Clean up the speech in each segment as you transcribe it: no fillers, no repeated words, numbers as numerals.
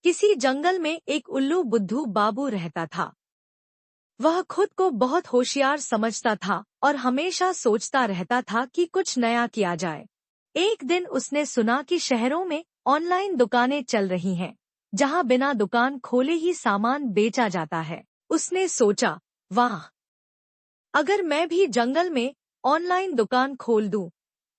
किसी जंगल में एक उल्लू बुद्धू बाबू रहता था। वह खुद को बहुत होशियार समझता था और हमेशा सोचता रहता था कि कुछ नया किया जाए। एक दिन उसने सुना कि शहरों में ऑनलाइन दुकानें चल रही हैं, जहां बिना दुकान खोले ही सामान बेचा जाता है। उसने सोचा, वाह, अगर मैं भी जंगल में ऑनलाइन दुकान खोल दूं,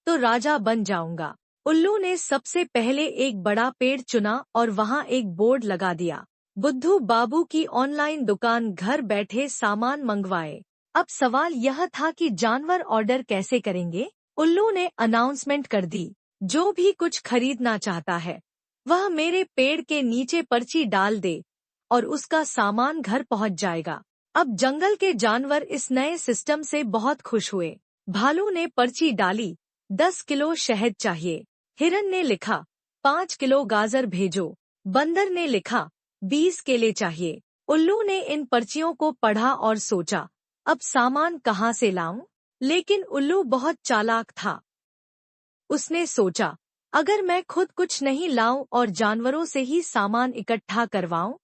तो राजा बन जाऊंगा। उल्लू ने सबसे पहले एक बड़ा पेड़ चुना और वहां एक बोर्ड लगा दिया, बुद्धू बाबू की ऑनलाइन दुकान, घर बैठे सामान मंगवाए। अब सवाल यह था कि जानवर ऑर्डर कैसे करेंगे। उल्लू ने अनाउंसमेंट कर दी, जो भी कुछ खरीदना चाहता है वह मेरे पेड़ के नीचे पर्ची डाल दे और उसका सामान घर पहुंच जाएगा। अब जंगल के जानवर इस नए सिस्टम से बहुत खुश हुए। भालू ने पर्ची डाली, 10 किलो शहद चाहिए। हिरन ने लिखा, 5 किलो गाजर भेजो। बंदर ने लिखा, 20 केले चाहिए। उल्लू ने इन पर्चियों को पढ़ा और सोचा, अब सामान कहाँ से लाऊं? लेकिन उल्लू बहुत चालाक था। उसने सोचा, अगर मैं खुद कुछ नहीं लाऊं और जानवरों से ही सामान इकट्ठा करवाऊं,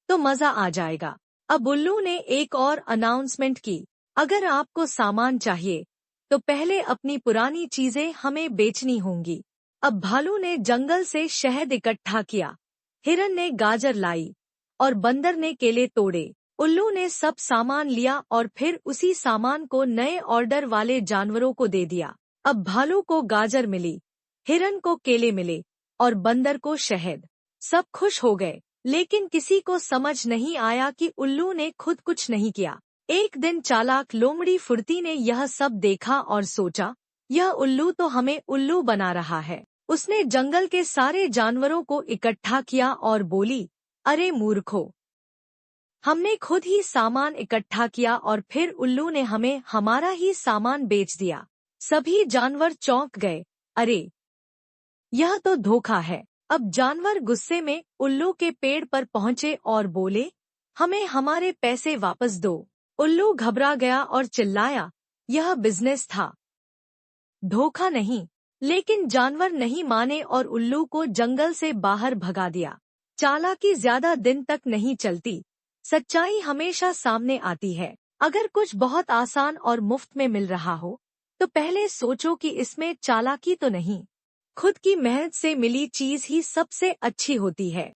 तो मजा आ जाएगा। अब उल्लू ने एक और अनाउंसमेंट की, अगर आपको सामान चाहिए तो पहले अपनी पुरानी चीजें हमें बेचनी होंगी। अब भालू ने जंगल से शहद इकट्ठा किया, हिरन ने गाजर लाई और बंदर ने केले तोड़े। उल्लू ने सब सामान लिया और फिर उसी सामान को नए ऑर्डर वाले जानवरों को दे दिया। अब भालू को गाजर मिली, हिरन को केले मिले और बंदर को शहद। सब खुश हो गए, लेकिन किसी को समझ नहीं आया कि उल्लू ने खुद कुछ नहीं किया। एक दिन चालाक लोमड़ी फुर्ती ने यह सब देखा और सोचा, यह उल्लू तो हमें उल्लू बना रहा है। उसने जंगल के सारे जानवरों को इकट्ठा किया और बोली, अरे मूर्खों, हमने खुद ही सामान इकट्ठा किया और फिर उल्लू ने हमें हमारा ही सामान बेच दिया। सभी जानवर चौंक गए, अरे, यह तो धोखा है। अब जानवर गुस्से में उल्लू के पेड़ पर पहुंचे और बोले, हमें हमारे पैसे वापस दो। उल्लू घबरा गया और चिल्लाया, यह बिजनेस था, धोखा नहीं। लेकिन जानवर नहीं माने और उल्लू को जंगल से बाहर भगा दिया। चालाकी ज्यादा दिन तक नहीं चलती, सच्चाई हमेशा सामने आती है। अगर कुछ बहुत आसान और मुफ्त में मिल रहा हो, तो पहले सोचो कि इसमें चालाकी तो नहीं। खुद की मेहनत से मिली चीज ही सबसे अच्छी होती है।